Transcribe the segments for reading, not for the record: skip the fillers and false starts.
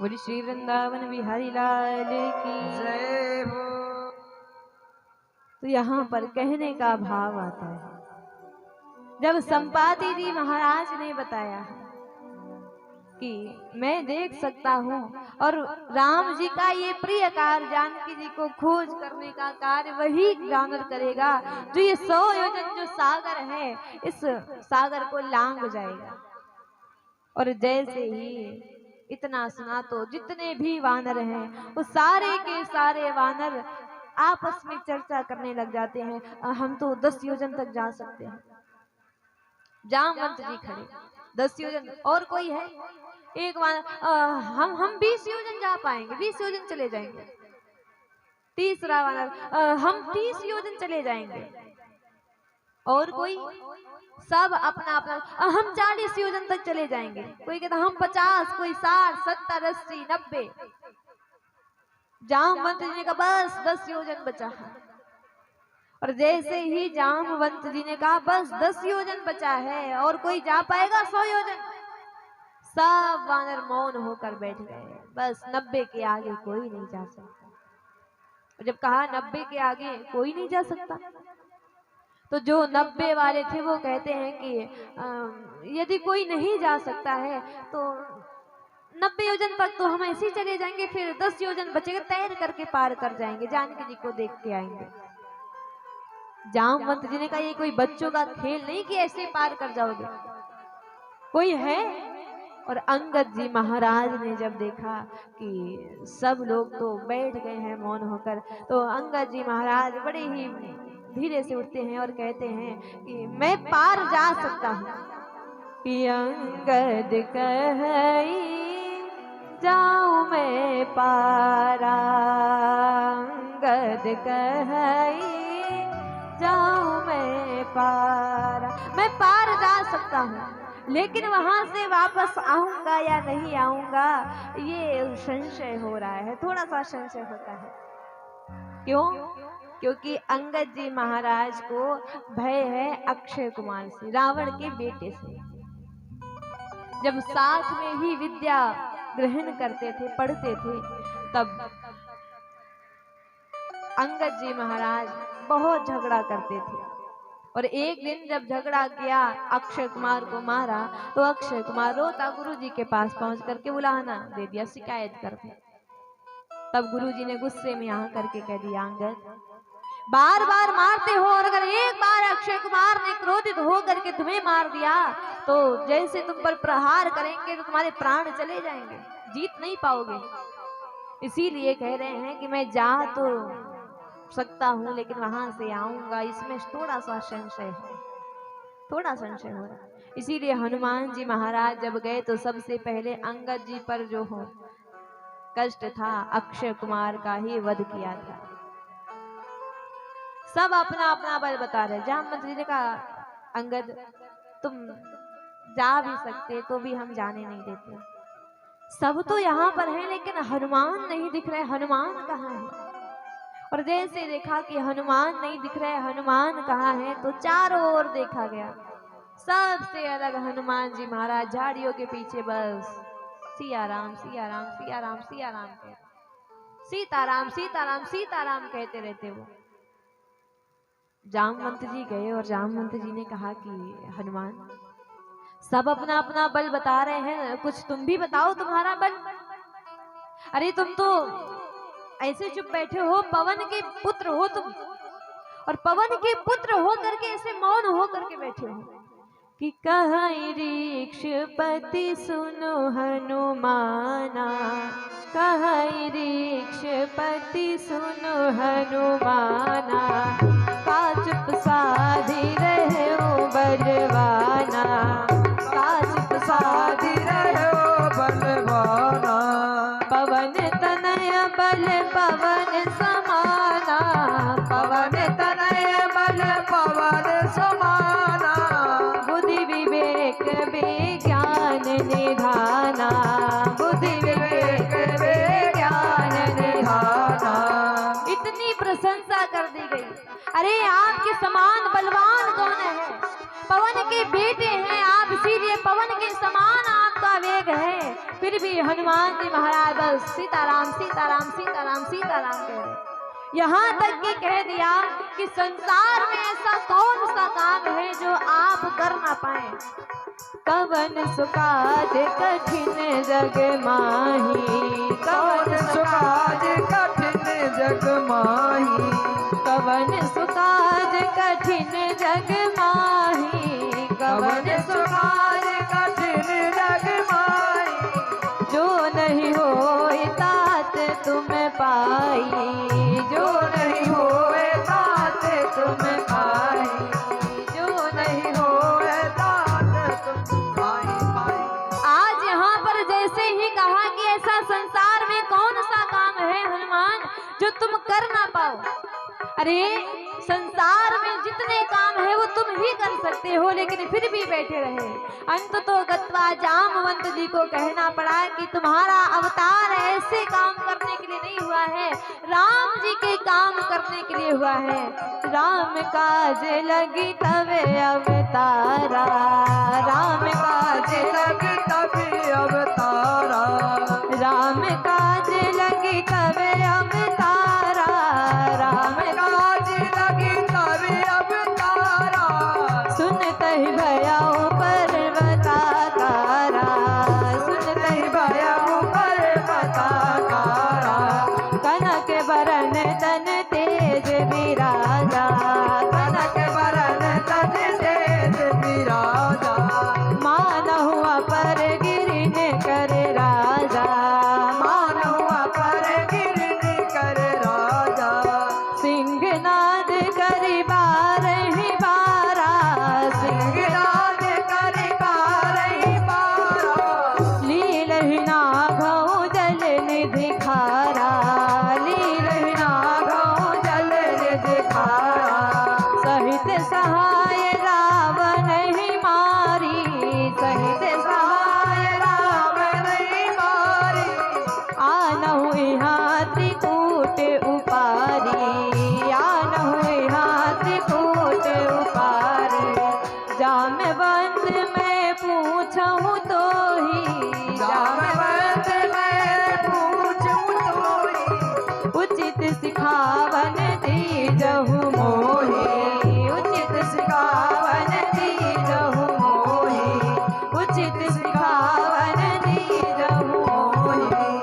बोली श्री वृंदावन बिहारी लाल की जय हो। तो यहाँ पर कहने का भाव आता है, जब संपाति जी महाराज ने बताया कि मैं देख सकता हूँ और राम जी का ये प्रिय कार्य जानकी जी को खोज करने का कार्य वही जानवर करेगा जो ये 100 योजन जो सागर है इस सागर को लांग जाएगा। और जैसे ही इतना सुना तो जितने भी वानर हैं वो सारे के सारे वानर आपस में चर्चा करने लग जाते हैं, हम तो 10 योजन तक जा सकते हैं। जामवंत जी खड़े 10 योजन, और कोई है एक वानर, हम 20 योजन जा पाएंगे, 20 योजन चले जाएंगे। तीसरा वानर, हम 30 योजन चले जाएंगे। और कोई, सब अपना अपना, हम 40 योजन तक चले जाएंगे। कोई कहता हम 50, कोई 60, 70, 80, 90। जामवंत जी ने कहा बस 10 योजन बचा है। और जैसे ही जामवंत जी ने कहा बस 10 योजन बचा है और कोई जा पाएगा 100 योजन, सब वानर मौन होकर बैठ गए। बस 90 के आगे कोई नहीं जा सकता। और जब कहा 90 के आगे कोई नहीं जा सकता, तो जो 90 वाले थे वो कहते हैं कि यदि कोई नहीं जा सकता है तो 90 योजन तक तो हम ऐसे ही चले जाएंगे, फिर 10 योजन बचेगा, तैर करके पार कर जाएंगे, जानकी जी को देख के आएंगे। जामवंत जी ने कहा ये कोई बच्चों का खेल नहीं कि ऐसे पार कर जाओगे, कोई है? और अंगद जी महाराज ने जब देखा कि सब लोग तो बैठ गए हैं मौन होकर, तो अंगद जी महाराज बड़े ही धीरे से उठते हैं और कहते हैं कि मैं पार जा सकता हूँ। कि अंगद कही जाऊं मैं पारा, अंगद कही जाऊं मैं पारा, मैं पार जा सकता हूँ, लेकिन वहां से वापस आऊंगा या नहीं आऊंगा ये संशय हो रहा है, थोड़ा सा संशय होता है। क्यों? क्योंकि अंगद जी महाराज को भय है अक्षय कुमार से, रावण के बेटे से। जब साथ में ही विद्या ग्रहण करते थे, पढ़ते थे, तब अंगद जी महाराज बहुत झगड़ा करते थे। और एक दिन जब झगड़ा किया, अक्षय कुमार को मारा, तो अक्षय कुमार रोता गुरुजी के पास पहुंच करके बुलाना दे दिया, शिकायत कर दी। तब गुरुजी ने गुस्से में यहाँ करके कह दिया, अंगद बार बार मारते हो, और अगर एक बार अक्षय कुमार ने क्रोधित हो करके तुम्हें मार दिया तो जैसे तुम पर प्रहार करेंगे तो तुम्हारे प्राण चले जाएंगे, जीत नहीं पाओगे। इसीलिए कह रहे हैं कि मैं जा तो सकता हूं लेकिन वहां से आऊंगा, इसमें थोड़ा सा संशय है, थोड़ा संशय हो रहा। इसीलिए हनुमान जी महाराज जब गए तो सबसे पहले अंगद जी पर जो हो कष्ट था, अक्षय कुमार का ही वध किया था। सब अपना अपना बल बता रहे। जामवंत जी ने कहा अंगद तुम जा भी सकते तो भी हम जाने नहीं देते, सब तो यहाँ पर है लेकिन हनुमान नहीं दिख रहे, हनुमान कहाँ है? और जैसे देखा कि हनुमान नहीं दिख रहे, हनुमान कहाँ है, तो चारों ओर देखा गया, सबसे अलग हनुमान जी महाराज झाड़ियों के पीछे बस सिया राम सिया राम सिया राम सिया राम कहते, सीताराम सीताराम सीताराम कहते रहते वो। जामवंत जी गए और जामवंत जी ने कहा कि हनुमान सब अपना अपना बल बता रहे हैं, कुछ तुम भी बताओ तुम्हारा बल। अरे तुम तो ऐसे चुप बैठे हो, पवन के पुत्र हो तुम, और पवन के पुत्र हो करके ऐसे मौन हो करके बैठे हो। कि कहीं ऋक्षपति सुनो हनुमाना, कहीं ऋक्षपति सुनो हनुमाना, का चुप साधी रहे हो बलवाना, का चुप साधी रहे हो बलवाना, पवन तनय बल पवन समाना, पवन तनय बल पवन समाना, बुद्धि विवेक विज्ञान निधाना, बुद्धि विवेक विज्ञान निधाना। इतनी प्रशंसा कर दी गई। अरे आपके समान बलवान कौन है? पवन के बेटे हैं आप, इसीलिए पवन के समान आपका वेग है। फिर भी हनुमान जी महाराज बस सीताराम सीताराम सीताराम सीताराम कह रहे। यहाँ तक कि कह दिया कि संसार में ऐसा कौन सा काम है जो आप कर ना पाए। कवन सुकाज कठिन जग माही, कवन सुकाज कठिन जग माही, कवन सुकाज कठिन जग माही, कवन सुकाज कठिन जग माही, जो नहीं होए तात तुम पाई, जो नहीं होए तात तुम पाई, जो नहीं होए तात तुम पाई। आज यहाँ पर जैसे ही कहा कि ऐसा संसार में कौन सा काम है हनुमान जो तुम कर ना पाओ। अरे संसार में जितने काम है वो तुम ही कर सकते हो, लेकिन फिर भी बैठे रहे। अंत तो गत्वा जामवंत जी को कहना पड़ा कि तुम्हारा अवतार ऐसे काम करने के लिए नहीं हुआ है, राम जी के काम करने के लिए हुआ है। राम काज लगी तवे अवतारा, राम काज लगी तभी अवतारा, राम काज लगी तवे अवतारा, राम काज लगी तभी अवतारा, सुनत ही भयाओ पर्वताकारा, सुनत ही भयाऊ पर्वताकारा, कनक बरन तन तेज विराजा, कनक बरन तन तेज विराजा, मानहु अपर गिरिन कर राजा, मानहु अपर गिरनि कर राजा, सिंहनाद करि बारहि बारा, सिंहनाद करि बारहि बारा, लीलहि नाभौ जल निधि खारा, लीलहि नाभौ जल निधि खारा, सहित सहाय रावण ही मारी, सहित सहाय राम नहीं मारी, आनहु यहाँ त्रिकूट उपारी, आनहु यहाँ त्रिकूट उपारी। जामवंत मैं पूछूं तो ही, जामवंत मैं पूछूं तोहि, उचित सिखावन दीजहु मोहि, उचित सिखावन दीजहु मोहि, उचित सिखावन दीजहु मोहि।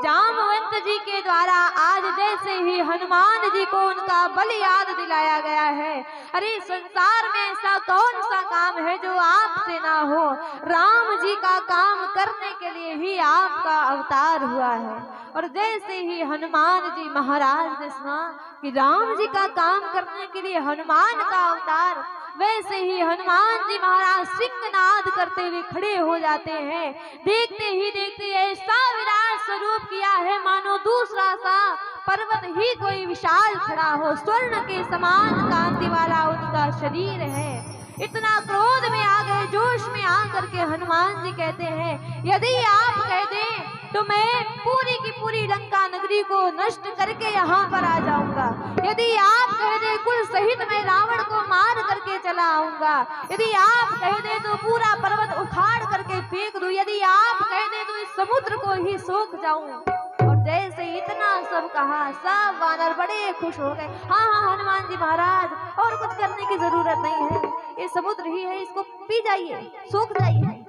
जामवंत जी के द्वारा आज जैसे ही हनुमान जी को उनका बल याद दिलाया गया है। अरे संसार में ऐसा कौन सा काम है जो आपसे ना हो। राम जी का काम करने के लिए ही आपका अवतार हुआ है। और जैसे ही हनुमान जी महाराज ने सुना कि राम जी का काम करने के लिए हनुमान का अवतार, वैसे ही हनुमान जी महाराज सिंहनाद करते हुए खड़े हो जाते हैं। देखते ही देखते ऐसा विराट स्वरूप किया है मानो दूसरा सा पर्वत ही कोई विशाल खड़ा हो। स्वर्ण के समान कांति वाला उनका शरीर है। इतना क्रोध में आ गए, जोश में आकर के हनुमान जी कहते हैं, यदि आप कह दें तो मैं पूरी की पूरी लंका नगरी को नष्ट करके यहाँ पर आ जाऊंगा। यदि आप कह दें कुल सहित मैं रावण को मार करके चला आऊंगा। यदि आप कह दें तो पूरा पर्वत उखाड़ करके फेंक दूं। यदि आप कह दें तो इस समुद्र को ही सोख जाऊं। और जैसे इतना सब कहा, सब वानर बड़े खुश हो गए। हाँ हाँ हनुमान जी महाराज, और कुछ करने की जरूरत नहीं है, ये समुद्र ही है, इसको पी जाइए, सूख जाइए।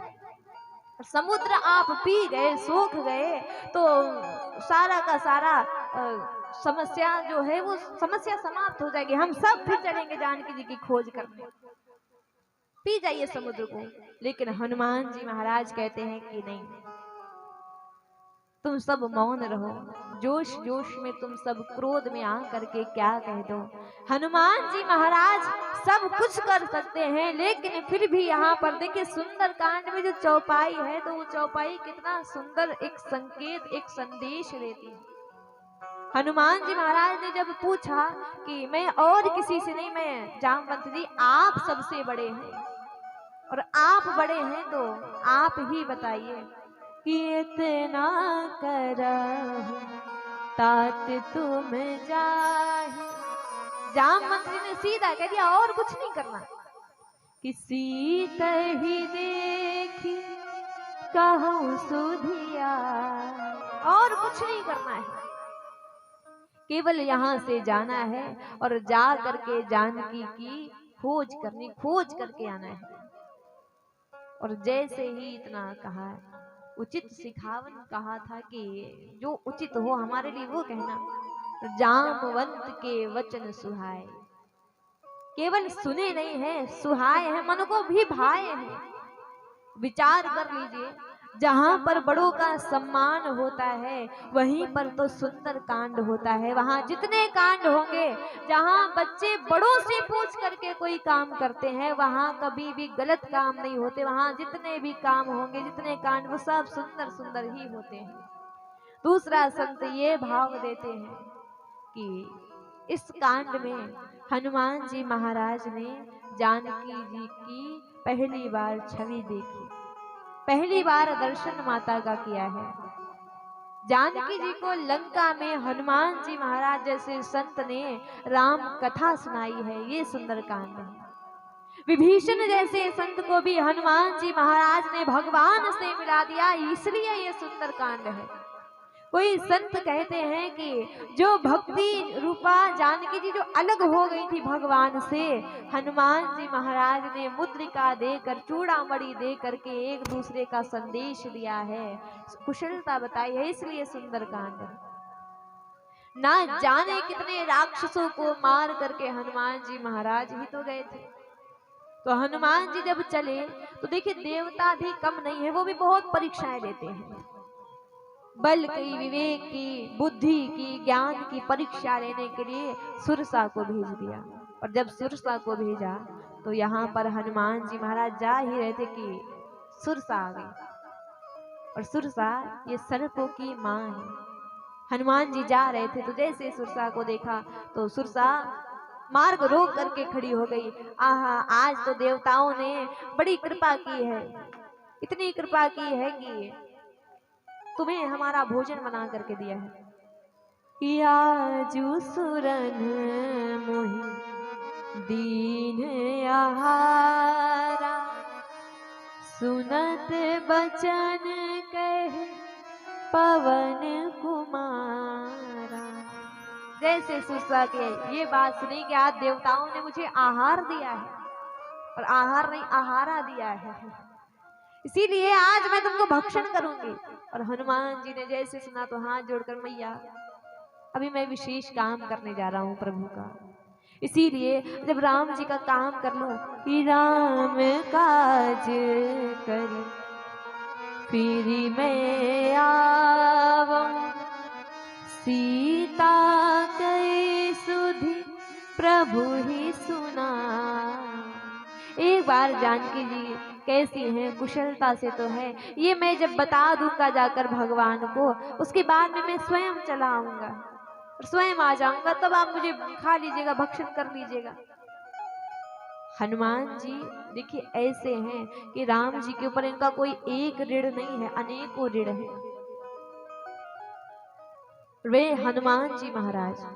समुद्र आप पी गए, सूख गए तो सारा का सारा समस्या जो है वो समस्या समाप्त हो जाएगी। हम सब फिर चलेंगे जानकी जी की खोज करने। पी जाइए समुद्र को। लेकिन हनुमान जी महाराज कहते हैं कि नहीं, तुम सब मौन रहो। जोश जोश में तुम सब क्रोध में आ करके क्या कह दो। हनुमान जी महाराज सब कुछ कर सकते हैं, लेकिन फिर भी यहाँ पर देखिए सुंदर कांड में जो चौपाई है, तो वो चौपाई कितना सुंदर एक संकेत, एक संदेश देती है। हनुमान जी महाराज ने जब पूछा कि मैं और किसी से नहीं, मैं जामवंत जी आप सबसे बड़े हैं और आप बड़े हैं तो आप ही बताइए कि इतना करहु तात तुम जाहि। जामवंत जी ने सीधा कह दिया और कुछ नहीं करना। कि सीत ही देखी कहूँ सुधिया गया। और कुछ नहीं करना है, केवल यहाँ से जाना है और जा करके जानकी की खोज करनी, खोज करके आना है। और जैसे ही इतना कहा, उचित सिखावन कहा था कि जो उचित हो हमारे लिए वो कहना। जामवंत के वचन सुहाए, केवल सुने नहीं है, सुहाए हैं, मन को भी भाए हैं। विचार कर लीजिए, जहां पर बड़ों का सम्मान होता है वहीं पर तो सुंदर कांड होता है। वहां जितने कांड होंगे, जहां बच्चे बड़ों से पूछ करके कोई काम करते हैं, वहां कभी भी गलत काम नहीं होते। वहां जितने भी काम होंगे, जितने कांड, वो सब सुंदर सुंदर ही होते हैं। दूसरा संत ये भाव देते हैं कि इस कांड में हनुमान जी महाराज ने जानकी जी की पहली बार छवि देखी, पहली बार दर्शन माता का किया है। जानकी जी को लंका में हनुमान जी महाराज जैसे संत ने राम कथा सुनाई है, ये सुंदर कांड है। विभीषण जैसे संत को भी हनुमान जी महाराज ने भगवान से मिला दिया, इसलिए ये सुंदर कांड है। कोई संत कहते हैं कि जो भक्ति रूपा जानकी जी जो अलग हो गई थी भगवान से, हनुमान जी महाराज ने मुद्रिका देकर, चूड़ामणि दे करके एक दूसरे का संदेश दिया है, कुशलता बताई है, इसलिए सुंदर कांड है। ना जाने कितने राक्षसों को मार करके हनुमान जी महाराज ही तो गए थे। तो हनुमान जी जब चले तो देखिए, देवता भी कम नहीं है, वो भी बहुत परीक्षाएं देते हैं। बल की, विवेक की, बुद्धि की, ज्ञान की परीक्षा लेने के लिए सुरसा को भेज दिया। और जब सुरसा को भेजा तो यहाँ पर हनुमान जी महाराज जा ही रहे थे कि सुरसा आ गई। और सुरसा ये सर्पों की माँ है। हनुमान जी जा रहे थे तो जैसे सुरसा को देखा तो सुरसा मार्ग रोक करके खड़ी हो गई। आहा, आज तो देवताओं ने बड़ी कृपा की है, इतनी कृपा की है कि तुम्हें हमारा भोजन बना करके दिया है। याजू सुरन मोहि दीन आहारा, सुनत बचन कहे पवन कुमारा। जैसे सुरसा के ये बात सुनी कि आज देवताओं ने मुझे आहार दिया है, और आहार नहीं आहारा दिया है, इसीलिए आज मैं तुमको भक्षण करूंगी। और हनुमान जी ने जैसे सुना तो हाथ जोड़कर, मैया अभी मैं विशेष काम करने जा रहा हूँ प्रभु का, इसीलिए जब राम जी का काम कर लूं कि राम काज करी फिर मैं आवूं, सीता कई सुधि प्रभु ही सुना। एक बार जानकी जी कैसी हैं, कुशलता से तो है, ये मैं जब बता दूंगा जाकर भगवान को, उसके बाद में मैं स्वयं चला आऊंगा और स्वयं आ जाऊंगा, तब आप मुझे खा लीजिएगा, भक्षण कर लीजिएगा। हनुमान जी देखिए ऐसे हैं कि राम जी के ऊपर इनका कोई एक ऋण नहीं है, अनेकों ऋण है। वे हनुमान जी महाराज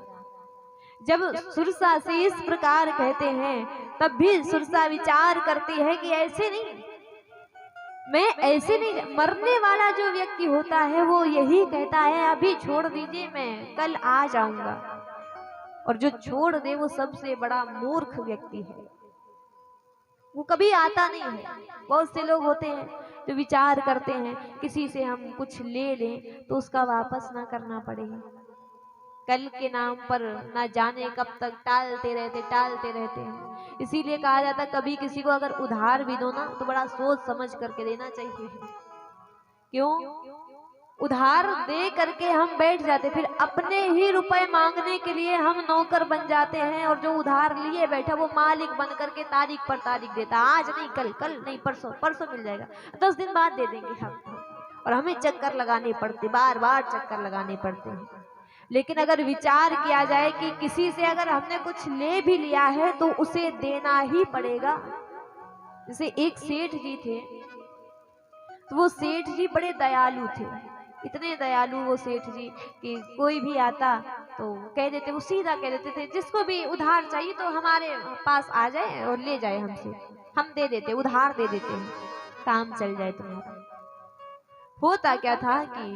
जब सुरसा से इस प्रकार कहते हैं, तब भी सुरसा विचार करती है कि ऐसे नहीं, मैं ऐसे नहीं। मरने वाला जो व्यक्ति होता है वो यही कहता है अभी छोड़ दीजिए, मैं कल आ जाऊंगा। और जो छोड़ दे वो सबसे बड़ा मूर्ख व्यक्ति है, वो कभी आता नहीं है। बहुत से लोग होते हैं जो विचार करते हैं किसी से हम कुछ ले लें तो उसका वापस ना करना पड़े, कल के नाम पर ना जाने कब तक टालते रहते हैं। इसीलिए कहा जाता है कभी किसी को अगर उधार भी दो ना तो बड़ा सोच समझ करके देना चाहिए। क्यों? उधार दे करके हम बैठ जाते, फिर अपने ही रुपए मांगने के लिए हम नौकर बन जाते हैं, और जो उधार लिए बैठा वो मालिक बन करके तारीख पर तारीख देता, आज नहीं कल, कल नहीं परसों, परसों मिल जाएगा, 10 दिन बाद दे देंगे हम। और हमें चक्कर लगाने पड़ते, बार बार चक्कर लगाने पड़ते हैं। लेकिन अगर विचार किया जाए कि किसी से अगर हमने कुछ ले भी लिया है तो उसे देना ही पड़ेगा। जैसे एक सेठ जी थे, तो वो सेठ जी बड़े दयालु थे, इतने दयालु वो सेठ जी कि कोई भी आता तो कह देते, वो सीधा कह देते थे जिसको भी उधार चाहिए तो हमारे पास आ जाए और ले जाए हमसे, हम दे देते, उधार दे देते हैं, काम चल जाए तुम्हारा। होता क्या था कि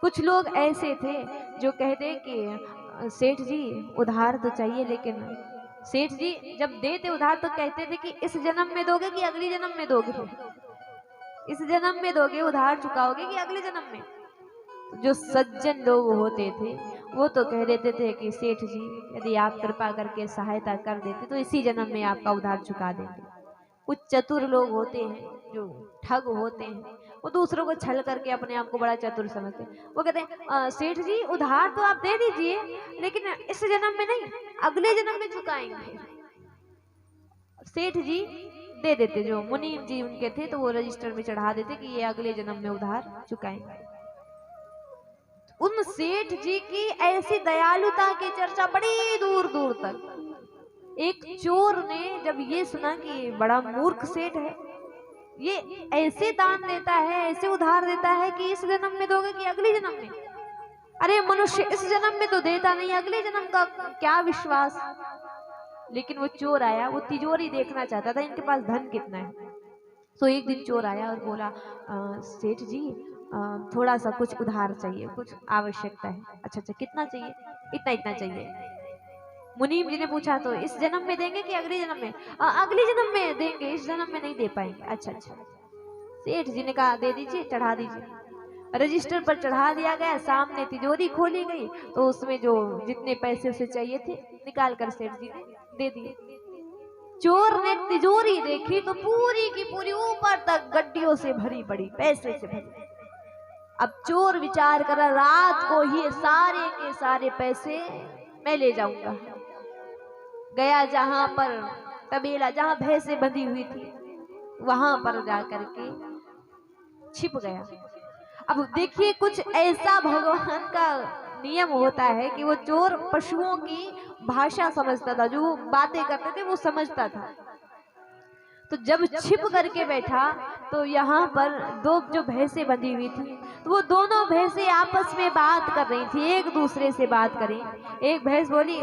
कुछ लोग ऐसे थे जो कहते कि सेठ जी उधार तो चाहिए, लेकिन सेठ जी जब देते उधार तो कहते थे कि इस जन्म में दोगे कि अगली जन्म में दोगे, इस जन्म में दोगे उधार चुकाओगे कि अगले जन्म में। जो सज्जन लोग होते थे वो तो कह देते थे कि सेठ जी यदि आप कृपा करके सहायता कर देते तो इसी जन्म में आपका उधार चुका देंगे। कुछ चतुर लोग होते हैं जो ठग होते हैं, वो दूसरों को छल करके अपने आप को बड़ा चतुर समझते हैं। वो कहते हैं सेठ जी उधार तो आप दे दीजिए, लेकिन इस जन्म में नहीं, अगले जन्म में चुकाएंगे। सेठ जी दे देते, जो मुनीम जी उनके थे तो वो रजिस्टर में चढ़ा देते कि ये अगले जन्म में उधार चुकाएंगे। उन सेठ जी की ऐसी दयालुता की चर्चा बड़ी दूर दूर तक। एक चोर ने जब ये सुना कि बड़ा मूर्ख सेठ है, ये ऐसे दान देता है, ऐसे उधार देता है कि इस जन्म में दोगे कि अगले जन्म में। अरे मनुष्य इस जन्म में तो देता नहीं, अगले जन्म का क्या विश्वास। लेकिन वो चोर आया, वो तिजोरी देखना चाहता था इनके पास धन कितना है। तो एक दिन चोर आया और बोला सेठ जी थोड़ा सा कुछ उधार चाहिए, कुछ आवश्यकता है। अच्छा कितना चाहिए? इतना इतना चाहिए। मुनीम जी ने पूछा तो इस जन्म में देंगे कि अगले जन्म में? अगले जन्म में देंगे, इस जन्म में नहीं दे पाएंगे। अच्छा। सेठ जी ने कहा दे दीजिए, चढ़ा दीजिए। रजिस्टर पर चढ़ा दिया गया, सामने तिजोरी खोली गई तो उसमें जो जितने पैसे उसे चाहिए थे निकाल कर सेठ जी ने दे दिए। चोर ने तिजोरी देखी तो पूरी की पूरी ऊपर तक गड्डियों से भरी पड़ी, पैसे से भरी। अब चोर विचार कर रात को ही सारे के सारे पैसे मैं ले जाऊंगा। गया जहां पर तबेला, जहां भैंसे बंधी हुई थी, वहां पर जाकर के छिप गया। अब देखिए कुछ ऐसा भगवान का नियम होता है कि वो चोर पशुओं की भाषा समझता था, जो बातें करते थे वो समझता था। तो जब छिप करके बैठा तो यहाँ पर दो जो भैंसें बंधी हुई थी, तो वो दोनों भैंसें आपस में बात कर रही थी, एक दूसरे से बात करें। एक भैंस बोली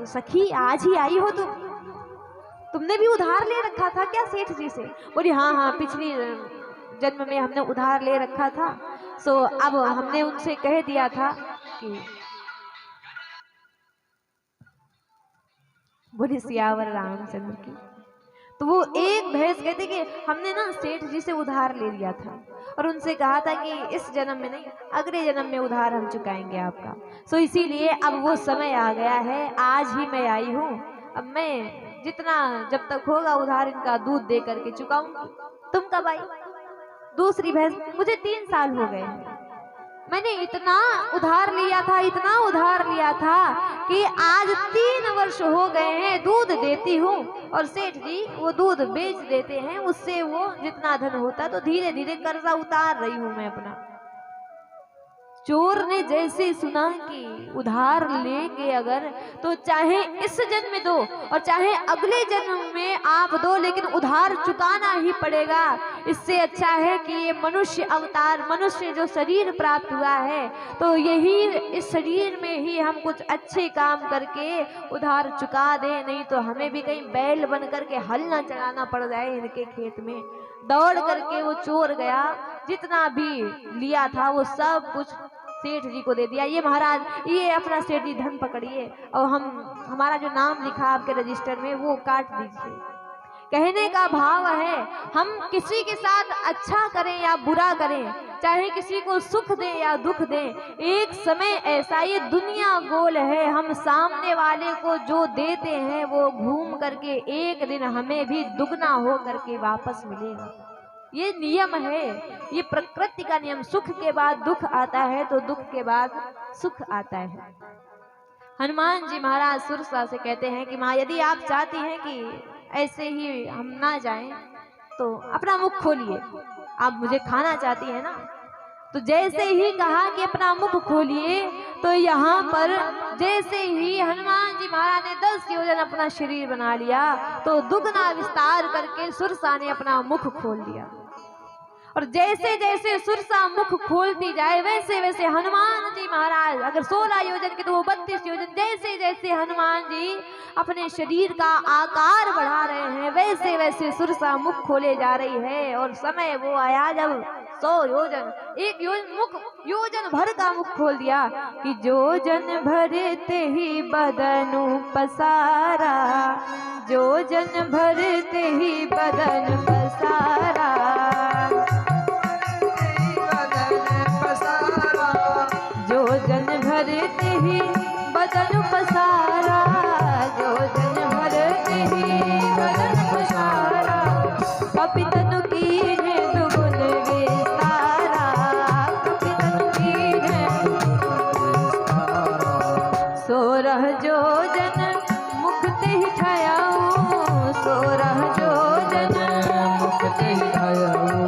सखी आज ही आई हो तुमने भी उधार ले रखा था क्या सेठ जी से? बोली हाँ पिछली जन्म में हमने उधार ले रखा था, सो अब हमने उनसे कह दिया था कि बोली सियावर रामचंद्र की। तो वो एक भैंस कहती कि हमने ना सेठ जी से उधार ले लिया था और उनसे कहा था कि इस जन्म में नहीं, अगले जन्म में उधार हम चुकाएंगे आपका। सो इसीलिए अब वो समय आ गया है, आज ही मैं आई हूँ। अब मैं जितना जब तक होगा उधार इनका दूध दे करके चुकाऊंगी। तुम कब आई? दूसरी भैंस मुझे 3 साल हो गए हैं, मैंने इतना उधार लिया था, इतना उधार लिया था कि आज 3 वर्ष हो गए हैं दूध देती हूँ और सेठ जी वो दूध बेच देते हैं, उससे वो जितना धन होता तो धीरे धीरे कर्जा उतार रही हूँ मैं अपना। चोर ने जैसे सुना कि उधार लेके अगर तो चाहे इस जन्म में दो और चाहे अगले जन्म में आप दो, लेकिन उधार चुकाना ही पड़ेगा। इससे अच्छा है कि ये मनुष्य अवतार, मनुष्य जो शरीर प्राप्त हुआ है तो यही इस शरीर में ही हम कुछ अच्छे काम करके उधार चुका दें, नहीं तो हमें भी कहीं बैल बन करके हल ना चलाना पड़ जाए इनके खेत में। दौड़ करके वो चोर गया, जितना भी लिया था वो सब कुछ सेठ जी को दे दिया। ये महाराज ये अपना सेठ जी धन पकड़िए और हमारा जो नाम लिखा आपके रजिस्टर में वो काट दीजिए। कहने का भाव है हम किसी के साथ अच्छा करें या बुरा करें, चाहे किसी को सुख दें या दुख दें, एक समय ऐसा, ये दुनिया गोल है, हम सामने वाले को जो देते हैं वो घूम करके एक दिन हमें भी दुगना हो करके वापस मिलेगा। ये नियम है, ये प्रकृति का नियम। सुख के बाद दुख आता है तो दुख के बाद सुख आता है। हनुमान जी महाराज सुरसा से कहते हैं कि माँ यदि आप चाहती हैं कि ऐसे ही हम ना जाएं तो अपना मुख खोलिए, आप मुझे खाना चाहती हैं ना। तो जैसे ही कहा कि अपना मुख खोलिए तो यहाँ पर जैसे ही हनुमान जी महाराज ने 10 योजन अपना शरीर बना लिया तो दुगना विस्तार करके सुरसा ने अपना मुख खोल दिया। और जैसे जैसे सुरसा मुख खोलती जाए वैसे वैसे हनुमान जी महाराज अगर 16 योजन के तो वो 32 योजन, जैसे जैसे हनुमान जी अपने शरीर का आकार बढ़ा रहे हैं वैसे वैसे सुरसा मुख खोले जा रही है। और समय वो आया जब 100 योजन, 1 योजन मुख, योजन भर का मुख खोल दिया कि योजन भरते ही बदनु पसारा, योजन भरते ही बदन पसारा, योजन भरते ही बदन पसारा, योजन भरते ही बदन पसारा, कपि तनु कीन्हे दुगुन विस्तारा, कपि तनु कीन्हे 16 योजन मुख ते ही ठायाऊं, 16 योजन मुख ते ही ठायाऊं,